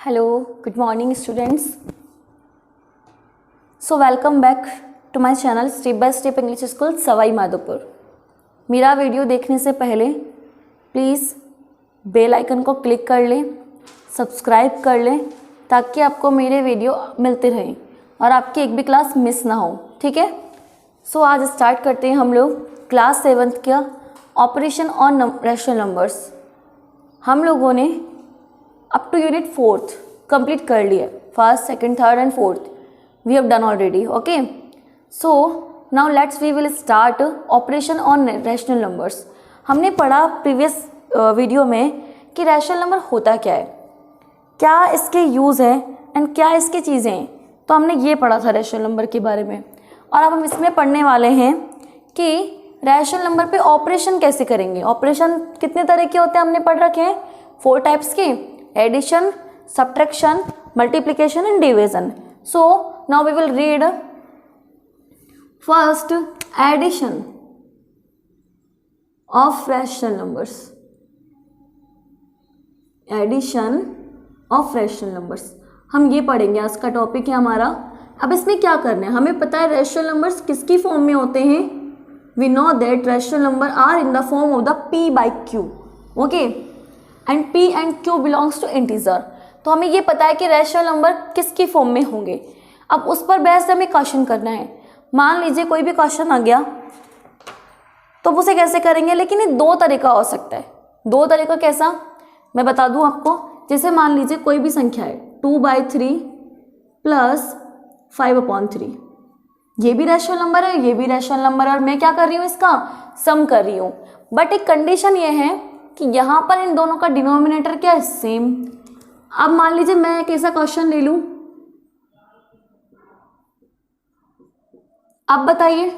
Hello, good morning students. So welcome back to my channel Step by Step English School Sawai Madhopur. मेरा video देखने से पहले please bell icon को click कर लें, सब्सक्राइब कर लें ताकि आपको मेरे वीडियो मिलते रहें और आपकी एक भी क्लास मिस ना हो, ठीक है। सो आज स्टार्ट करते हैं हम लोग क्लास 7th का ऑपरेशन ऑन रैशनल नंबर्स। हम लोगों ने up two unit 4th complete कर लिया। First, second, third and fourth we have done already. Okay, so now let's we will start operation on rational numbers. हमने पढ़ा previous video में कि rational number होता क्या है, क्या इसके यूज़ है एंड क्या इसकी चीज़ें हैं। तो हमने ये पढ़ा था रैशनल नंबर के बारे में, और अब हम इसमें पढ़ने वाले हैं कि रैशनल नंबर पे ऑपरेशन कैसे करेंगे। ऑपरेशन कितने तरह के होते हैं हमने पढ़ रखे हैं, 4 टाइप्स के, addition, subtraction, multiplication and division. So now we will read first addition of rational numbers. Addition of rational numbers हम ये पढ़ेंगे, आज का टॉपिक है हमारा। अब इसमें क्या करना है, हमें पता है रैशनल नंबर्स किसकी फॉर्म में होते हैं। We know that rational number are in the form of the p by q, okay, and p and q belongs to integer. तो हमें ये पता है कि रैशनल नंबर किसकी फॉर्म में होंगे। अब उस पर बेस हमें क्वेश्चन करना है। मान लीजिए कोई भी क्वेश्चन आ गया तो उसे कैसे करेंगे, लेकिन ये 2 तरीका हो सकता है। 2 तरीका कैसा, मैं बता दूं आपको। जैसे मान लीजिए कोई भी संख्या है 2/3 प्लस 5/3, ये भी रैशनल नंबर है, ये भी रैशनल नंबर है, और मैं क्या कर रही हूँ, इसका सम कर रही हूँ। बट एक कंडीशन ये है कि यहाँ पर इन दोनों का डिनोमिनेटर क्या है, सेम। अब मान लीजिए मैं एक ऐसा क्वेश्चन ले लूँ, अब बताइए,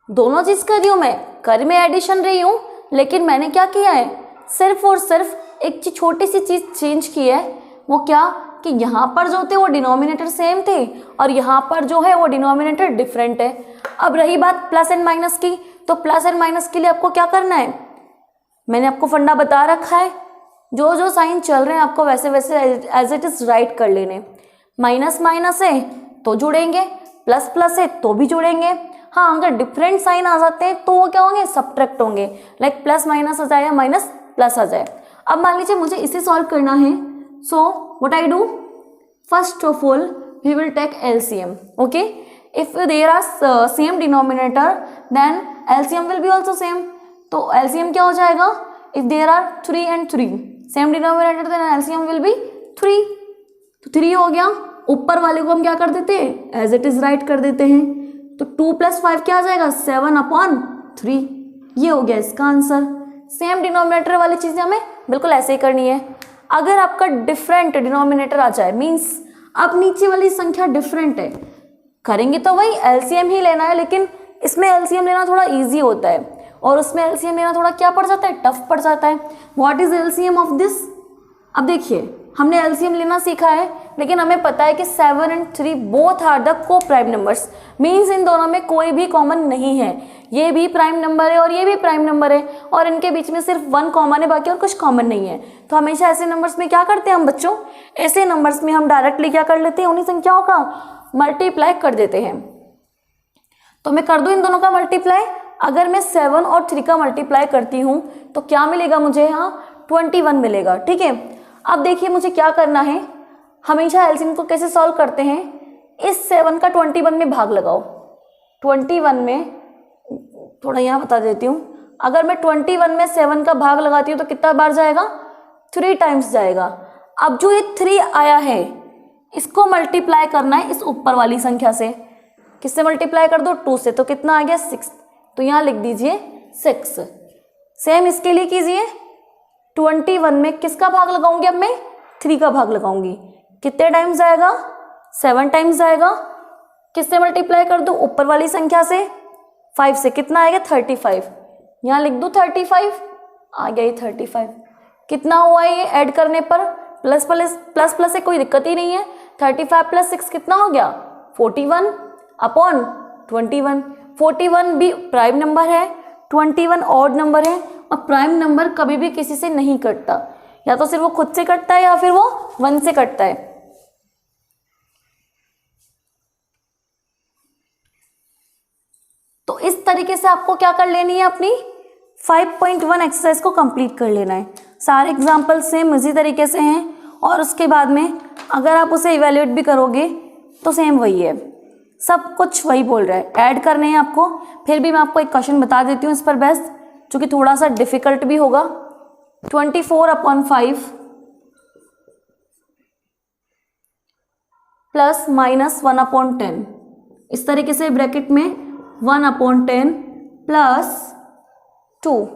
दोनों चीज कर रही हूँ मैं एडिशन रही हूँ, लेकिन मैंने क्या किया है, सिर्फ और सिर्फ एक छोटी सी चीज चेंज की है। वो क्या कि यहाँ पर जो थे वो डिनोमिनेटर सेम थे और यहाँ पर जो है वो डिनोमिनेटर डिफरेंट है। अब रही बात प्लस एंड माइनस की, तो प्लस एंड माइनस के लिए आपको क्या करना है, मैंने आपको फंडा बता रखा है। जो जो साइन चल रहे हैं आपको वैसे वैसे एज इट इज राइट कर लेने। माइनस माइनस है तो जुड़ेंगे, प्लस प्लस है तो भी जुड़ेंगे। हाँ, अगर डिफरेंट साइन आ जाते हैं तो वो क्या होंगे, सब्ट्रैक्ट होंगे। लाइक प्लस माइनस आ जाए या माइनस प्लस आ जाए। अब मान लीजिए मुझे इसे सॉल्व करना है। So what I do, first of all we will take LCM. Okay, if there are same denominator then LCM will be also same. तो एलसीएम क्या हो जाएगा, if there are 3 and 3 same denominator then LCM will be 3। तो 3 हो गया, ऊपर वाले को हम क्या कर देते हैं, एज इट इज राइट कर देते हैं। तो 2 + 5 क्या आ जाएगा, 7/3। ये हो गया इसका आंसर। सेम डिनोमिनेटर वाली चीजें हमें बिल्कुल ऐसे ही करनी है। अगर आपका डिफरेंट डिनोमिनेटर आ जाए, मीन्स अब नीचे वाली संख्या डिफरेंट है, करेंगे तो वही एलसीएम ही लेना है, लेकिन इसमें एलसीएम लेना थोड़ा इजी होता है और उसमें एलसीएम लेना थोड़ा क्या पड़ जाता है, टफ पड़ जाता है। What is LCM of this. अब देखिए हमने एलसीएम लेना सीखा है, लेकिन हमें पता है कि 7 and 3 बोथ आर द को प्राइम नंबर्स, मीन्स इन दोनों में कोई भी कॉमन नहीं है। ये भी प्राइम नंबर है और ये भी प्राइम नंबर है, और इनके बीच में सिर्फ 1 कॉमन है, बाकी और कुछ कॉमन नहीं है। तो हमेशा ऐसे नंबर्स में क्या करते हैं हम बच्चों, ऐसे नंबर्स में हम डायरेक्टली क्या कर लेते हैं, उन्हीं संख्याओं का मल्टीप्लाई कर देते हैं। तो मैं कर दूं इन दोनों का मल्टीप्लाई। अगर मैं 7 और 3 का मल्टीप्लाई करती हूँ तो क्या मिलेगा मुझे, यहाँ 21 मिलेगा। ठीक है, अब देखिए मुझे क्या करना है, हमेशा एलसीएम को कैसे सॉल्व करते हैं, इस 7 का 21 में भाग लगाओ। 21 में थोड़ा यहाँ बता देती हूँ, अगर मैं 21 में 7 का भाग लगाती हूँ तो कितना बार जाएगा, 3 टाइम्स जाएगा। अब जो ये 3 आया है इसको मल्टीप्लाई करना है इस ऊपर वाली संख्या से। किससे मल्टीप्लाई कर दो, 2 से, तो कितना आ गया 6। तो यहाँ लिख दीजिए 6। सेम इसके लिए कीजिए, 21 में किसका भाग लगाऊंगी, अब मैं 3 का भाग लगाऊंगी। कितने टाइम्स जाएगा, 7 टाइम्स जाएगा। किससे मल्टीप्लाई कर दो, ऊपर वाली संख्या से, 5 से, कितना आएगा 35। यहाँ लिख दो 35, आ गया ये 35। कितना हुआ ये ऐड करने पर, प्लस प्लस प्लस प्लस से कोई दिक्कत ही नहीं है। 35 + 6 कितना हो गया, 41/21। 41 भी प्राइम नंबर है, 21 ऑड नंबर है, और प्राइम नंबर कभी भी किसी से नहीं कटता। या तो सिर्फ वो खुद से कटता है या फिर वो 1 से कटता है। तो इस तरीके से आपको क्या कर लेनी है, अपनी 5.1 एक्सरसाइज को कंप्लीट कर लेना है। सारे एग्जाम्पल सेम इसी तरीके से हैं और उसके बाद में अगर आप उसे इवेल्युएट भी करोगे तो सेम वही है, सब कुछ वही बोल रहा है, ऐड करने हैं आपको। फिर भी मैं आपको एक क्वेश्चन बता देती हूँ इस पर बेस्ट, जो कि थोड़ा सा डिफिकल्ट भी होगा। 24/5 प्लस माइनस 1/10, इस तरीके से ब्रैकेट में 1/10 प्लस 2।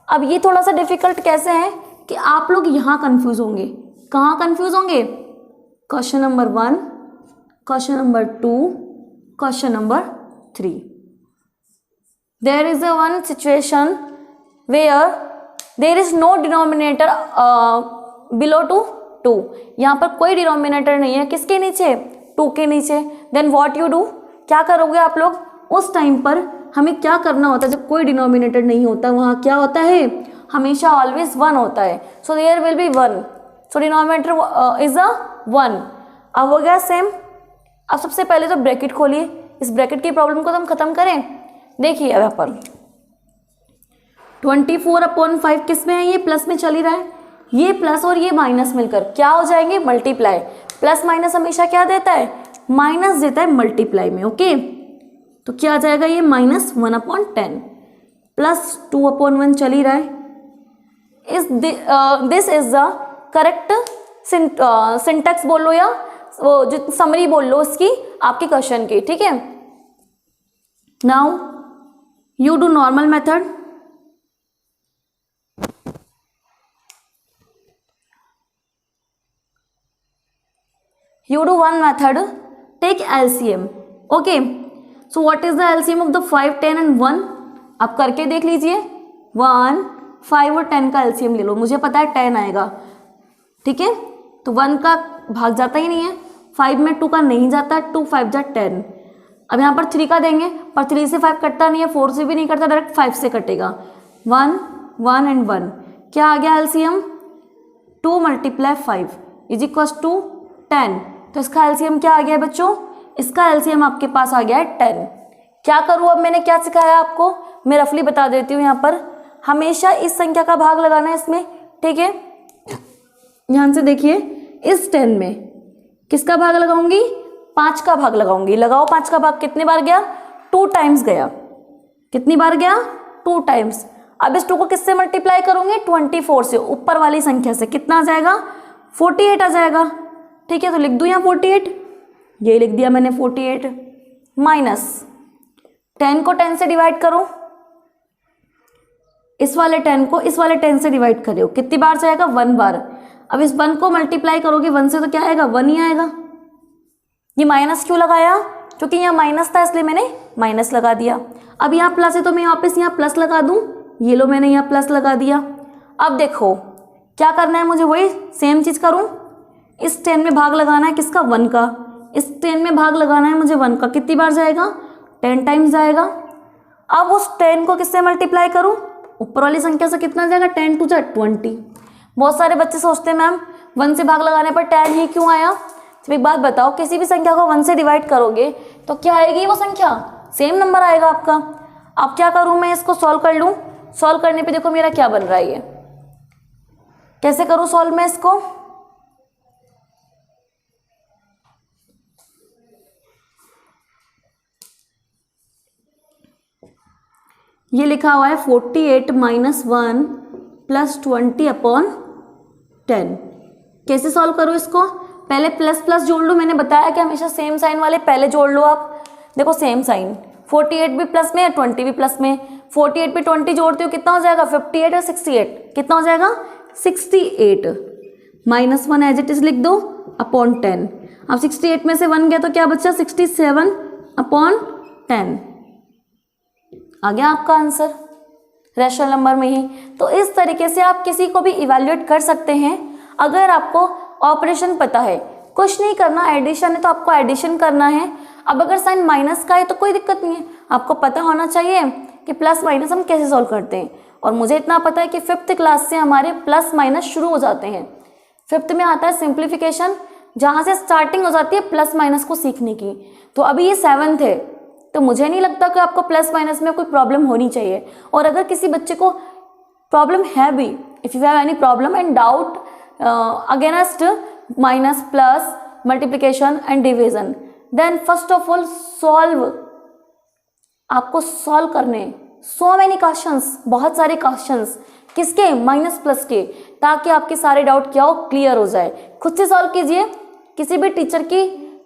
अब ये थोड़ा सा डिफिकल्ट कैसे है कि आप लोग यहाँ कंफ्यूज होंगे। कहाँ कंफ्यूज होंगे? Question number 1, question number 2, question number 3। There is a one situation where there is no denominator below to 2। यहाँ पर कोई डिनोमिनेटर नहीं है, किसके नीचे? 2 के नीचे। देन व्हाट यू डू, क्या करोगे आप लोग? उस टाइम पर हमें क्या करना होता है जब कोई डिनोमिनेटर नहीं होता? वहाँ क्या होता है? हमेशा ऑलवेज 1 होता है। So there will be 1, so denominator is a 1। अब हो गया सेम। अब सबसे पहले तो ब्रैकेट खोलिए, इस ब्रैकेट की प्रॉब्लम को तो हम खत्म करें। देखिए अब यहाँ पर 24/5 किस में है? ये प्लस में चल ही रहा है। ये प्लस और ये माइनस मिलकर क्या हो जाएंगे? मल्टीप्लाई। प्लस माइनस हमेशा क्या देता है? माइनस देता है मल्टीप्लाई में। ओके, तो क्या आ जाएगा? ये -1/10 प्लस 2/1 चल ही रहा है। This is the correct syntax बोल लो या वो जो समरी बोल लो उसकी, आपके क्वेश्चन की। ठीक है, now you do normal method। You do one method, take LCM। okay, so what is the LCM of the 5, 10 and 1? आप करके देख लीजिए। 1, 5 और 10 का LCM ले लो। मुझे पता है 10 आएगा। ठीक है, तो 1 का भाग जाता ही नहीं है, 5 में 2 का नहीं जाता, 2 5 जा 10। अब यहाँ पर 3 का देंगे, पर 3 से 5 कटता नहीं है, 4 से भी नहीं कटता, डायरेक्ट 5 से कटेगा। 1, 1 एंड 1 क्या आ गया एलसीएम? 2 × 5 is equals to 10। तो इसका एलसीएम क्या आ गया बच्चों? इसका एलसीएम आपके पास आ गया है 10। क्या करूँ अब? मैंने क्या सिखाया आपको, मैं रफली बता देती हूँ। यहाँ पर हमेशा इस संख्या का भाग लगाना है इसमें। ठीक है, ध्यान से देखिए, इस 10 में किसका भाग लगाऊंगी? 5 का भाग लगाऊंगी। लगाओ 5 का भाग कितने बार गया? 2 टाइम्स गया। कितनी बार गया? 2 टाइम्स। अब इस 2 को किससे मल्टीप्लाई करूंगी? 24 से, ऊपर वाली संख्या से। कितना आ जाएगा? 48 आ जाएगा। ठीक है, तो लिख दूं यहाँ 48, ये लिख दिया मैंने 48। माइनस 10 को 10 से डिवाइड करो, इस वाले 10 को इस वाले 10 से डिवाइड करो, कितनी बार जाएगा? 1 बार। अब इस 1 को मल्टीप्लाई करोगे 1 से तो क्या आएगा? 1 ही आएगा। ये माइनस क्यों लगाया? क्योंकि यहाँ माइनस था इसलिए मैंने माइनस लगा दिया। अब यहाँ प्लस है तो मैं वापस यहाँ प्लस लगा दूँ, ये लो मैंने यहाँ प्लस लगा दिया। अब देखो क्या करना है मुझे, वही सेम चीज़ करूँ। इस 10 में भाग लगाना है किसका? 1 का। इस 10 में भाग लगाना है मुझे 1 का। कितनी बार जाएगा? 10 टाइम्स जाएगा। अब उस 10 को किससे मल्टीप्लाई करूँ? ऊपर वाली संख्या से। कितना जाएगा? 10 × 20। बहुत सारे बच्चे सोचते हैं मैम 1 से भाग लगाने पर 10 ही क्यों आया? तो एक बात बताओ, किसी भी संख्या को 1 से डिवाइड करोगे तो क्या आएगी वो संख्या? सेम नंबर आएगा आपका। अब क्या करूं मैं? इसको सॉल्व कर लूं। सॉल्व करने पे देखो मेरा क्या बन रहा है। ये कैसे करूं सॉल्व मैं इसको? ये लिखा हुआ है 48 - 1 + 20/10। कैसे सॉल्व करूं इसको? पहले प्लस प्लस जोड़ लो। मैंने बताया कि हमेशा सेम साइन वाले पहले जोड़ लो। आप देखो सेम साइन, 48 भी प्लस में है, 20 भी प्लस में। 48 पे 20 जोड़ते हो कितना हो जाएगा? 58 और 68 कितना हो जाएगा? 68। -1 एज इट इज लिख दो अपॉन 10। अब 68 में से 1 गया तो क्या बचा? 67/10 आ गया आपका आंसर रैशनल नंबर में ही। तो इस तरीके से आप किसी को भी इवैल्यूएट कर सकते हैं अगर आपको ऑपरेशन पता है। कुछ नहीं करना, एडिशन है तो आपको एडिशन करना है। अब अगर साइन माइनस का है तो कोई दिक्कत नहीं है, आपको पता होना चाहिए कि प्लस माइनस हम कैसे सॉल्व करते हैं, और मुझे इतना पता है कि 5th क्लास से हमारे प्लस माइनस शुरू हो जाते हैं। 5th में आता है सिंप्लीफिकेशन, जहाँ से स्टार्टिंग हो जाती है प्लस माइनस को सीखने की। तो अभी ये 7th है, तो मुझे नहीं लगता कि आपको प्लस माइनस में कोई प्रॉब्लम होनी चाहिए। और अगर किसी बच्चे को प्रॉब्लम है भी, if you have any problem and doubt against minus plus multiplication and division, then first of all आपको सॉल्व करने सो मैनी क्वेश्चंस, बहुत सारे क्वेश्चंस, किसके, माइनस प्लस के, ताकि आपके सारे डाउट क्या हो, क्लियर हो जाए। खुद से सॉल्व कीजिए, किसी भी टीचर की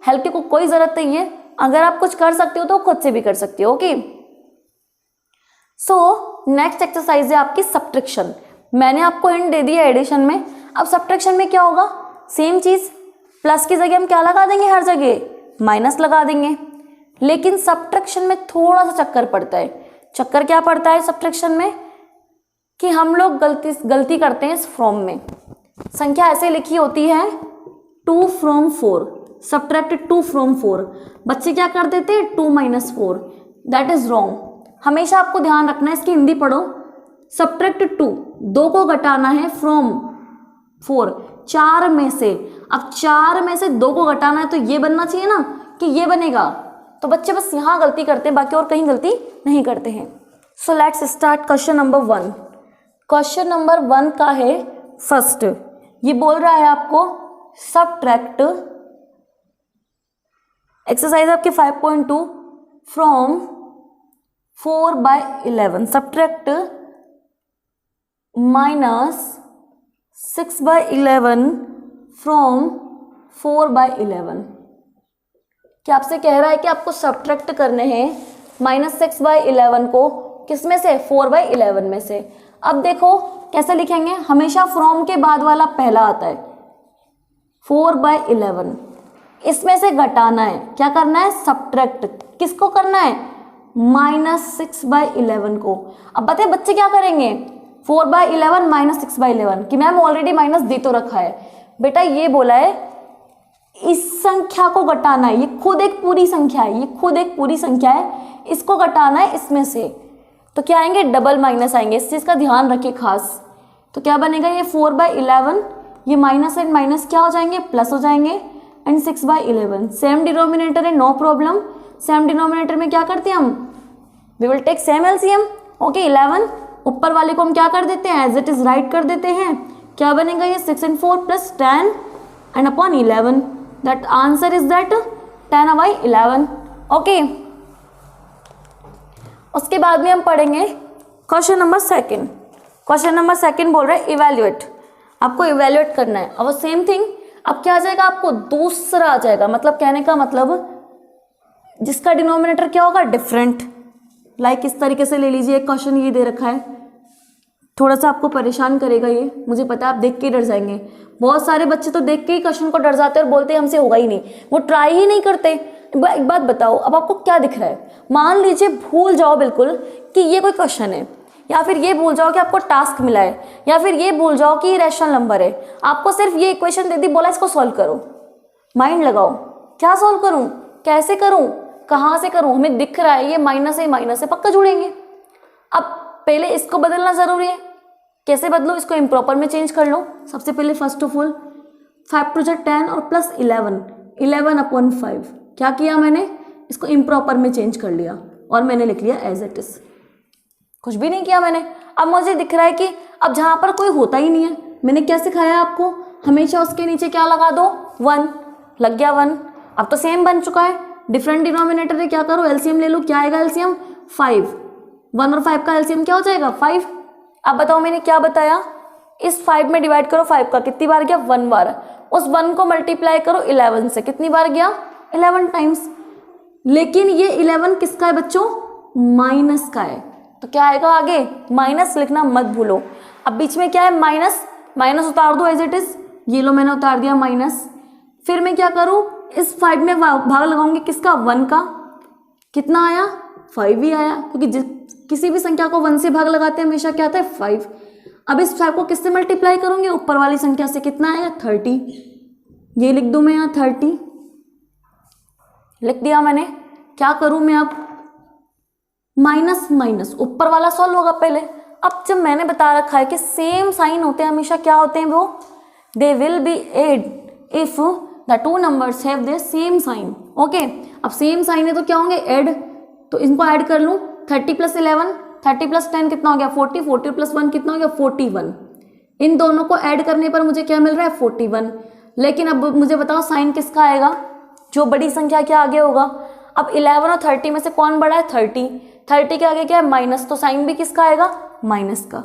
हेल्प की कोई ज़रूरत नहीं है। अगर आप कुछ कर सकते हो तो खुद से भी कर सकते हो। ओके, सो नेक्स्ट एक्सरसाइज है आपकी सब्ट्रैक्शन। मैंने आपको हिंट दे दिया एडिशन में, अब सब्ट्रैक्शन में क्या होगा, सेम चीज़, प्लस की जगह हम क्या लगा देंगे, हर जगह माइनस लगा देंगे। लेकिन सब्ट्रैक्शन में थोड़ा सा चक्कर पड़ता है। चक्कर क्या पड़ता है सब्ट्रैक्शन में, कि हम लोग गलती करते हैं इस फ्रॉम में। संख्या ऐसे लिखी होती है 2 from 4, सब्ट्रैक्ट 2 from 4, बच्चे क्या कर देते हैं 2 - 4, दैट इज रॉन्ग। हमेशा आपको ध्यान रखना है, इसकी हिंदी पढ़ो, सब्ट्रैक्ट 2 को घटाना है फ्रॉम 4, 4 में से। अब 4 में से 2 को घटाना है तो ये बनना चाहिए ना, कि ये बनेगा। तो बच्चे बस यहाँ गलती करते हैं, बाकी और कहीं गलती नहीं करते हैं। So let's start question number 1। Question number 1 का है फर्स्ट, ये बोल रहा है आपको सब्ट्रैक्ट, एक्सरसाइज आपके 5.2 फ्रॉम 4/11, सब्ट्रैक्ट -6/11 फ्रॉम 4/11। क्या आपसे कह रहा है कि आपको सब्ट्रैक्ट करने हैं -6/11 को किस में से, 4/11 में से। अब देखो कैसे लिखेंगे, हमेशा फ्रॉम के बाद वाला पहला आता है, 4/11, इसमें से घटाना है, क्या करना है, सब्ट्रैक्ट, किसको करना है, -6/11 को। अब बताए बच्चे क्या करेंगे, 4/11 -6/11, कि मैम ऑलरेडी माइनस दे तो रखा है। बेटा ये बोला है इस संख्या को घटाना है, ये खुद एक पूरी संख्या है, ये खुद एक पूरी संख्या है, इसको घटाना है इसमें से। तो क्या आएंगे, डबल माइनस आएंगे, इस चीज़ का ध्यान रखिए खास। तो क्या बनेगा, ये 4/11, ये माइनस एंड माइनस क्या हो जाएंगे, प्लस हो जाएंगे, एंड 6/11 सेम डिनोमिनेटर है, नो प्रॉब्लम। सेम डिनोमिनेटर में क्या करते हैं हम, we will take same LCM. Okay, 11 ऊपर वाले को हम क्या कर देते हैं, एज इट इज राइट कर देते हैं। क्या बनेगा, ये 6 and 4 + 10 and upon 11, that answer is that 10/11। Okay, उसके बाद में हम पढ़ेंगे क्वेश्चन नंबर 2। क्वेश्चन नंबर 2 बोल रहा है इवैल्यूएट, आपको इवैल्यूएट करना है। अब सेम थिंग, अब क्या आ जाएगा, आपको दूसरा आ जाएगा, मतलब कहने का मतलब जिसका डिनोमिनेटर क्या होगा, डिफरेंट। लाइक इस तरीके से ले लीजिए, एक क्वेश्चन ये दे रखा है, थोड़ा सा आपको परेशान करेगा ये, मुझे पता है आप देख के ही डर जाएंगे। बहुत सारे बच्चे तो देख के ही क्वेश्चन को डर जाते हैं और बोलते हैं हमसे होगा ही नहीं, वो ट्राई ही नहीं करते। एक बात बताओ, अब आपको क्या दिख रहा है, मान लीजिए भूल जाओ बिल्कुल कि ये कोई क्वेश्चन है, या फिर ये भूल जाओ कि आपको टास्क मिला है, या फिर ये भूल जाओ कि ये रैशनल नंबर है। आपको सिर्फ ये इक्वेशन दे दी, बोला इसको सॉल्व करो, माइंड लगाओ, क्या सॉल्व करूं, कैसे करूं, कहाँ से करूं, हमें दिख रहा है ये माइनस है, पक्का जुड़ेंगे। अब पहले इसको बदलना जरूरी है, कैसे बदलो, इसको इम्प्रॉपर में चेंज कर लो। सबसे पहले फर्स्ट ऑफ ऑल 5 × 10 और प्लस 11/5, क्या किया मैंने, इसको इम्प्रॉपर में चेंज कर लिया और मैंने लिख लिया एज इट इज, कुछ भी नहीं किया मैंने। अब मुझे दिख रहा है कि अब जहाँ पर कोई होता ही नहीं है, मैंने क्या सिखाया आपको, हमेशा उसके नीचे क्या लगा दो, 1, लग गया 1। अब तो सेम बन चुका है, डिफरेंट डिनोमिनेटर है, क्या करो एलसीएम ले लो, क्या आएगा एलसीएम, 5, 1 और 5 का एलसीएम क्या हो जाएगा, 5। अब बताओ मैंने क्या बताया, इस 5 में डिवाइड करो 5 का, कितनी बार गया, 1 बार। उस 1 को मल्टीप्लाई करो 11 से, कितनी बार गया, 11 टाइम्स। लेकिन ये 11 किसका है बच्चों, माइनस का है, तो क्या आएगा आगे, माइनस लिखना मत भूलो। अब बीच में क्या है, माइनस उतार दो एज इट इज, ये लो मैंने उतार दिया माइनस। फिर मैं क्या करूँ, इस 5 में भाग लगाऊंगी किसका, 1 का, कितना आया, 5 ही आया, क्योंकि किसी भी संख्या को 1 से भाग लगाते हैं हमेशा क्या आता है, 5। अब इस 5 को किससे मल्टीप्लाई करूंगी, ऊपर वाली संख्या से, कितना आएगा, 30। ये लिख दूं मैं यहाँ 30, लिख दिया मैंने। क्या करूं मैं अब, माइनस माइनस ऊपर वाला सॉल्व होगा पहले। अब जब मैंने बता रखा है कि सेम साइन होते हैं हमेशा, क्या होते हैं वो, they will be add if the two numbers have the same sign. Okay, अब सेम साइन है तो क्या होंगे, ऐड, तो इनको ऐड कर लूँ, 30 + 11, 30 + 10 कितना हो गया 40, 40 + 1 कितना हो गया 41। इन दोनों को ऐड करने पर मुझे क्या मिल रहा है 41। लेकिन अब मुझे बताओ साइन किसका आएगा, जो बड़ी संख्या के आगे होगा। अब 11 और 30 में से कौन बड़ा है, 30, 30 के आगे क्या है माइनस, तो साइन भी किसका आएगा, माइनस का।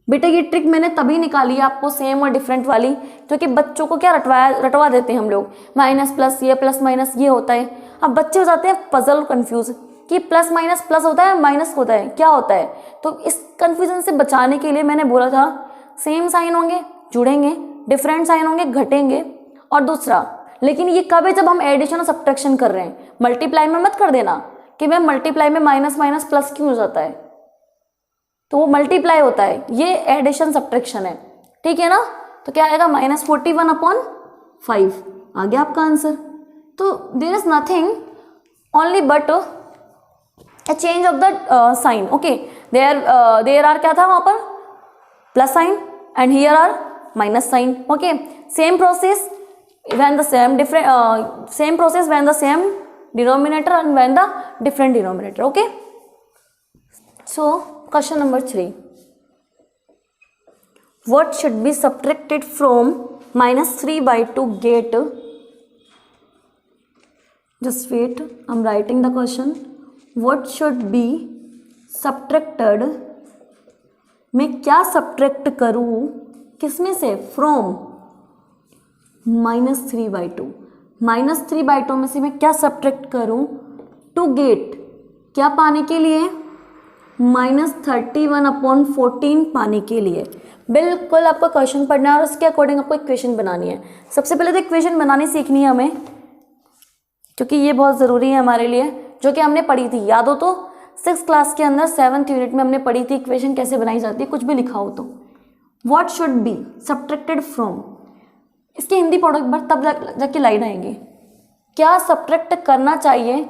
बेटा ये ट्रिक मैंने तभी निकाली है आपको सेम और डिफरेंट वाली, क्योंकि बच्चों को क्या रटवा देते हैं हम लोग, माइनस प्लस, ये प्लस माइनस ये होता है। अब बच्चे हो जाते हैं पजल कंफ्यूज कि प्लस माइनस प्लस होता है माइनस होता है क्या होता है। तो इस कंफ्यूजन से बचाने के लिए मैंने बोला था सेम साइन होंगे जुड़ेंगे, डिफरेंट साइन होंगे घटेंगे। और दूसरा, लेकिन ये कब है, जब हम एडिशन और सब्ट्रैक्शन कर रहे हैं। मल्टीप्लाई में मत कर देना कि मैम मल्टीप्लाई में माइनस माइनस प्लस क्यों हो जाता है, तो वो मल्टीप्लाई होता है, ये एडिशन सब्ट्रैक्शन है, ठीक है ना। तो क्या आएगा -41/5 आ गया आपका आंसर। तो there is nothing only but a change of the sign. Okay, there are क्या था वहाँ पर plus sign and here are minus sign. Okay, same process when the same when the same denominator and when the different denominator. Okay, so question number 3, what should be subtracted from -3/2 get, just wait, I'm writing the question. What should be subtracted, मैं क्या subtract करूँ किसमें से, from -3/2, -3/2 में से मैं क्या subtract करूँ टू गेट, क्या पाने के लिए, -31/14 पाने के लिए। बिल्कुल आपको क्वेश्चन पढ़ना है और उसके अकॉर्डिंग आपको इक्वेशन बनानी है। सबसे पहले तो इक्वेशन बनानी सीखनी है हमें, क्योंकि ये बहुत ज़रूरी है हमारे लिए, जो कि हमने पढ़ी थी, याद हो तो 6th क्लास के अंदर 7th यूनिट में हमने पढ़ी थी इक्वेशन कैसे बनाई जाती है, कुछ भी लिखा हो तो। What should be subtracted from, इसकी हिंदी पढ़ो एक बार तब जाके लाइन आएंगे। क्या सब्ट्रैक्ट करना चाहिए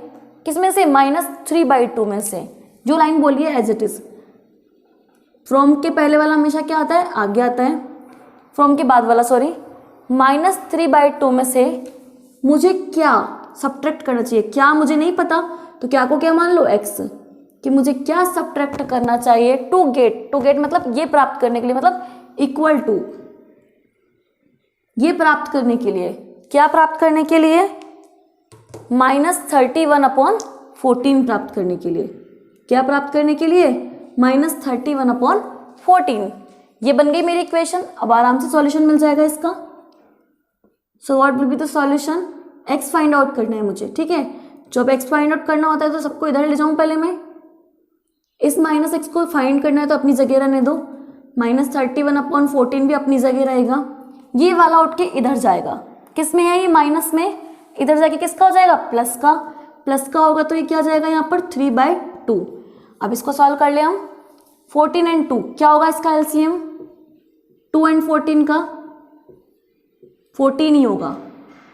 किसमें से, -3/2 में से, जो लाइन बोली है एज इट इज। फ्रॉम के पहले वाला हमेशा क्या आता है, आगे आता है, फ्रॉम के बाद वाला सॉरी, -3/2 में से मुझे क्या सब्ट्रैक्ट करना चाहिए। क्या मुझे नहीं पता तो क्या को क्या मान लो x, कि मुझे क्या सब्ट्रैक्ट करना चाहिए टू गेट, टू गेट मतलब ये प्राप्त करने के लिए, मतलब इक्वल टू, ये प्राप्त करने के लिए, क्या प्राप्त करने के लिए, -31/14 प्राप्त करने के लिए, क्या प्राप्त करने के लिए, -31/14। ये बन गई मेरी इक्वेशन। अब आराम से सॉल्यूशन मिल जाएगा इसका। So what will be the solution, x find out करना है मुझे, ठीक है। जब x फाइंड आउट करना होता है तो सबको इधर ले जाऊं पहले मैं, इस -x को फाइंड करना है तो अपनी जगह रहने दो, -31/14 भी अपनी जगह रहेगा, ये वाला उठ के इधर जाएगा, किस में है ये माइनस में, इधर जाके किसका हो जाएगा प्लस का, प्लस का होगा तो ये क्या जाएगा यहाँ पर 3/2। अब इसको सॉल्व कर ले हम, 14 and 2 क्या होगा इसका एलसीएम, 2 and 14 का 14 ही होगा,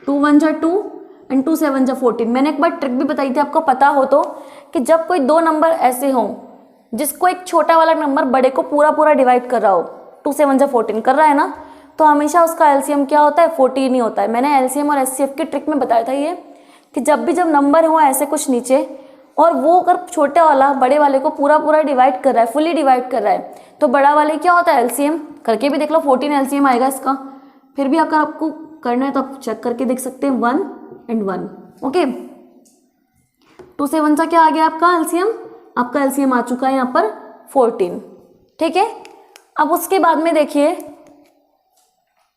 2 1 जा 2 and 2 7 जा 14। मैंने एक बार ट्रिक भी बताई थी आपको पता हो तो, कि जब कोई दो नंबर ऐसे हों जिसको एक छोटा वाला नंबर बड़े को पूरा डिवाइड कर रहा हो, 2 7 जा 14 कर रहा है ना, तो हमेशा उसका एलसीएम क्या होता है 14 ही होता है। मैंने एलसीएम और एचसीएफ की ट्रिक में बताया था ये, कि जब नंबर हो ऐसे कुछ नीचे और वो अगर छोटे वाला बड़े वाले को पूरा डिवाइड कर रहा है, फुली डिवाइड कर रहा है, तो बड़ा वाले क्या होता है एलसीएम, करके भी देख लो 14 एलसीएम आएगा इसका। फिर भी अगर आपको करना है तो आप चेक करके देख सकते हैं 1 and 1। ओके, 2 से 1 सा क्या आ गया आपका एलसीएम, आपका एलसीएम आ चुका है यहाँ पर 14, ठीक है। अब उसके बाद में देखिए,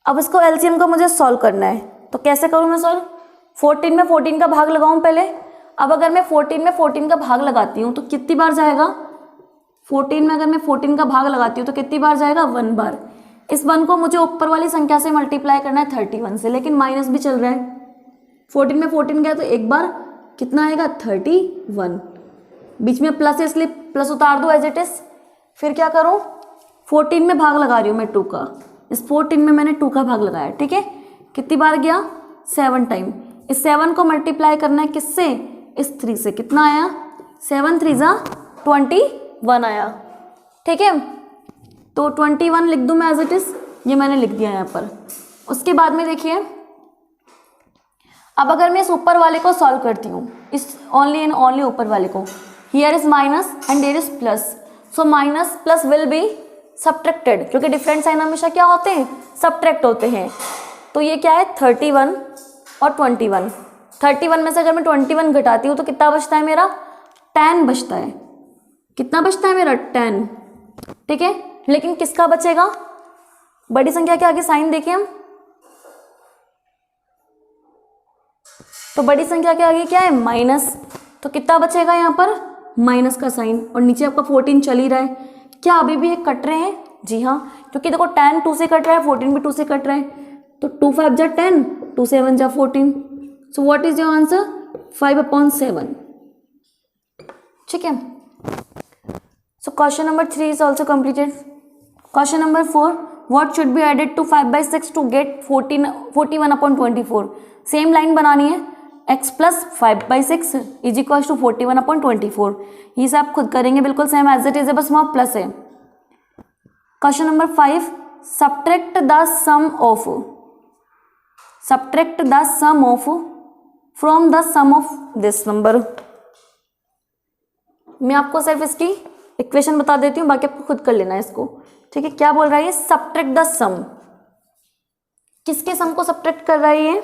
अब इसको एलसीएम का मुझे सॉल्व करना है, तो कैसे करूँ मैं सॉल्व, 14 में 14 का भाग लगाऊं पहले। अब अगर मैं 14 में 14 का भाग लगाती हूँ तो कितनी बार जाएगा, 14 में अगर मैं 14 का भाग लगाती हूँ तो कितनी बार जाएगा 1 बार। इस 1 को मुझे ऊपर वाली संख्या से मल्टीप्लाई करना है 31 से, लेकिन माइनस भी चल रहा है, 14 में 14 गया तो एक बार कितना आएगा 31, बीच में प्लस है इसलिए प्लस उतार दो एज इट इज। फिर क्या करूँ, 14 में भाग लगा रही हूँ मैं 2 का, इस 14 में मैंने 2 का भाग लगाया, ठीक है। कितनी बार गया 7 टाइम। इस 7 को मल्टीप्लाई करना है किससे, इस 3 से, कितना आया 7 3 जा 21 आया। ठीक है, तो 21 लिख दूं मैं एज इट इज, ये मैंने लिख दिया यहाँ पर। उसके बाद में देखिए, अब अगर मैं इस ऊपर वाले को सॉल्व करती हूँ, इस ओनली एंड ओनली ऊपर वाले को, here is minus and there is plus, so minus plus will be subtracted, क्योंकि डिफरेंट साइन हमेशा क्या होते हैं, सब्ट्रैक्ट होते हैं। तो ये क्या है 31 और 21, 31 में से अगर मैं 21 घटाती हूँ तो कितना बचता है मेरा, 10 बचता है। कितना बचता है मेरा, 10। ठीक है, लेकिन किसका बचेगा, बड़ी संख्या के आगे साइन देखें हम, तो बड़ी संख्या के आगे क्या है, माइनस, तो कितना बचेगा यहाँ पर, माइनस का साइन, और नीचे आपका 14 चल ही रहा है। क्या अभी भी एक कट रहे हैं, जी हाँ, क्योंकि देखो 10 2 से कट रहा है, 14 भी 2 से कट रहा है, तो 2 5 जा 10, 2 7 जा 14, so what is your answer, 5/7। ठीक है, so question number 3 is also completed. Question number 4, what should be added to 5/6 to get 41/24। Same line बनानी है, x plus 5/6 is equal to 41/24। ये सब आप खुद करेंगे, बिल्कुल सेम एज इट इज है, बस वहाँ प्लस है। Question number 5, subtract the sum of, subtract the sum of from the sum of this number. मैं आपको सिर्फ इसकी इक्वेशन बता देती हूँ, बाकी आपको खुद कर लेना है इसको। ठीक है, क्या बोल रहा है ये, सब्ट्रैक्ट द सम, किसके सम को सब्ट्रैक्ट कर रहा है ये,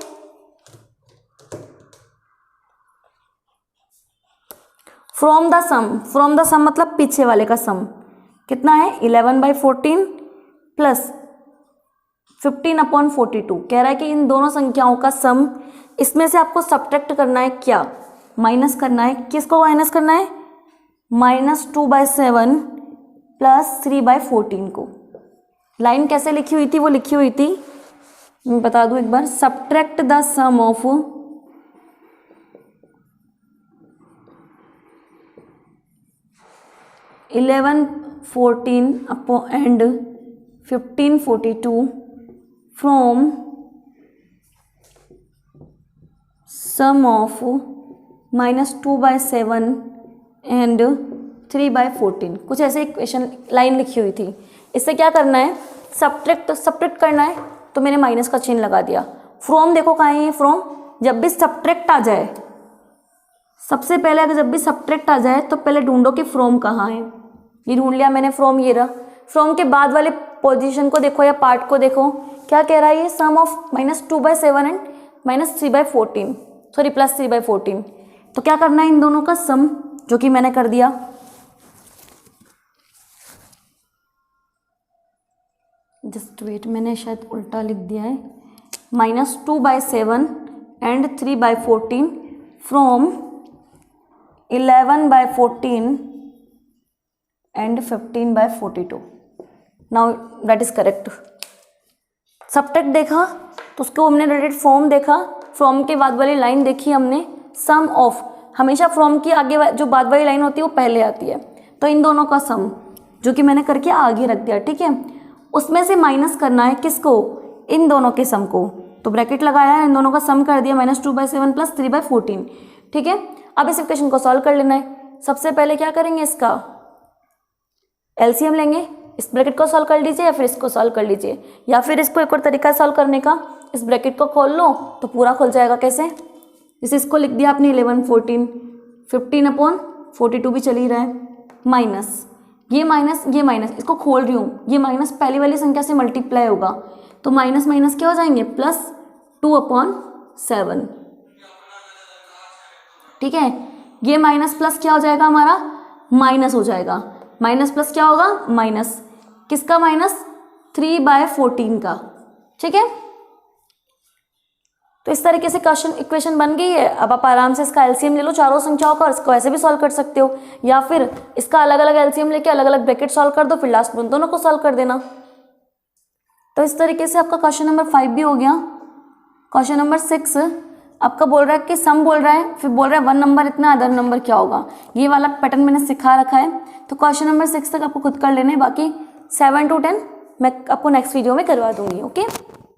from the sum, from the sum मतलब पीछे वाले का सम कितना है, 11/14 प्लस 15/42। कह रहा है कि इन दोनों संख्याओं का सम, इसमें से आपको सब्ट्रैक्ट करना है, क्या माइनस करना है, किसको माइनस करना है, -2/7 प्लस 3/14 को। लाइन कैसे लिखी हुई थी, वो लिखी हुई थी, मैं बता दूं एक बार, subtract the sum of 11/14 and 15/42 from sum of -2/7 and 3/14। कुछ ऐसे इक्वेशन लाइन लिखी हुई थी। इससे क्या करना है, सब्ट्रैक्ट करना है, तो मैंने माइनस का चिन्ह लगा दिया। फ्रॉम देखो कहाँ है ये, फ्रॉम जब भी सब्ट्रैक्ट आ जाए, सबसे पहले अगर जब भी सब्ट्रैक्ट आ जाए तो पहले ढूंढो कि फ्रॉम कहाँ है। ये ढूंढ लिया मैंने, फ्रॉम ये रहा। फ्रॉम के बाद वाले पोजीशन को देखो या पार्ट को देखो, क्या कह रहा है ये, सम ऑफ -2/7 एंड -3/14, सॉरी प्लस 3/14। तो क्या करना है, इन दोनों का सम, जो कि मैंने कर दिया। जस्ट वेट, मैंने शायद उल्टा लिख दिया है, -2/7 and 3/14 from 11/14 and 15/42। Now that is correct. Subtract देखा तो उसको हमने डायरेक्ट फ्रॉम देखा, फ्रॉम के बाद वाली लाइन देखी हमने, सम ऑफ, हमेशा फ्रॉम की आगे जो बाद वाली लाइन होती है वो पहले आती है, तो इन दोनों का सम जो कि मैंने करके आगे रख दिया। ठीक है, उसमें से माइनस करना है किसको, इन दोनों के सम को, तो ब्रैकेट लगाया है, इन दोनों का सम कर दिया, -2/7 प्लस 3/14। ठीक है, अब इस इक्वेशन को सॉल्व कर लेना है। सबसे पहले क्या करेंगे, इसका एलसीएम लेंगे, इस ब्रैकेट को सॉल्व कर लीजिए या फिर इसको सॉल्व कर लीजिए, या फिर इसको एक और तरीका सॉल्व करने का, इस ब्रैकेट को खोल लो तो पूरा खुल जाएगा। कैसे, जैसे इसको लिख दिया आपने 11/14, 15/42 भी चल ही रहा है, माइनस ये माइनस, इसको खोल रही हूँ, ये माइनस पहली वाली संख्या से मल्टीप्लाई होगा, तो माइनस माइनस क्या हो जाएंगे, +2/7। ठीक है, ये माइनस प्लस क्या हो जाएगा हमारा, माइनस हो जाएगा, माइनस प्लस क्या होगा, माइनस, किसका माइनस, 3/14 का। ठीक है, तो इस तरीके से क्वेश्चन इक्वेशन बन गई है। अब आप आराम से इसका एलसीएम ले लो चारों संख्याओं का, और इसको ऐसे भी सॉल्व कर सकते हो, या फिर इसका अलग अलग एलसीएम लेके अलग अलग ब्रैकेट सॉल्व कर दो, फिर लास्ट में दोनों को सॉल्व कर देना। तो इस तरीके से आपका क्वेश्चन नंबर 5 भी हो गया। क्वेश्चन नंबर 6 आपका बोल रहा है कि सम बोल रहा है, फिर बोल रहा है 1 नंबर इतना, अदर नंबर क्या होगा, ये वाला पैटर्न मैंने सिखा रखा है। तो क्वेश्चन नंबर 6 तक आपको खुद कर लेने, बाकी 7 to 10 मैं आपको नेक्स्ट वीडियो में करवा दूंगी। ओके।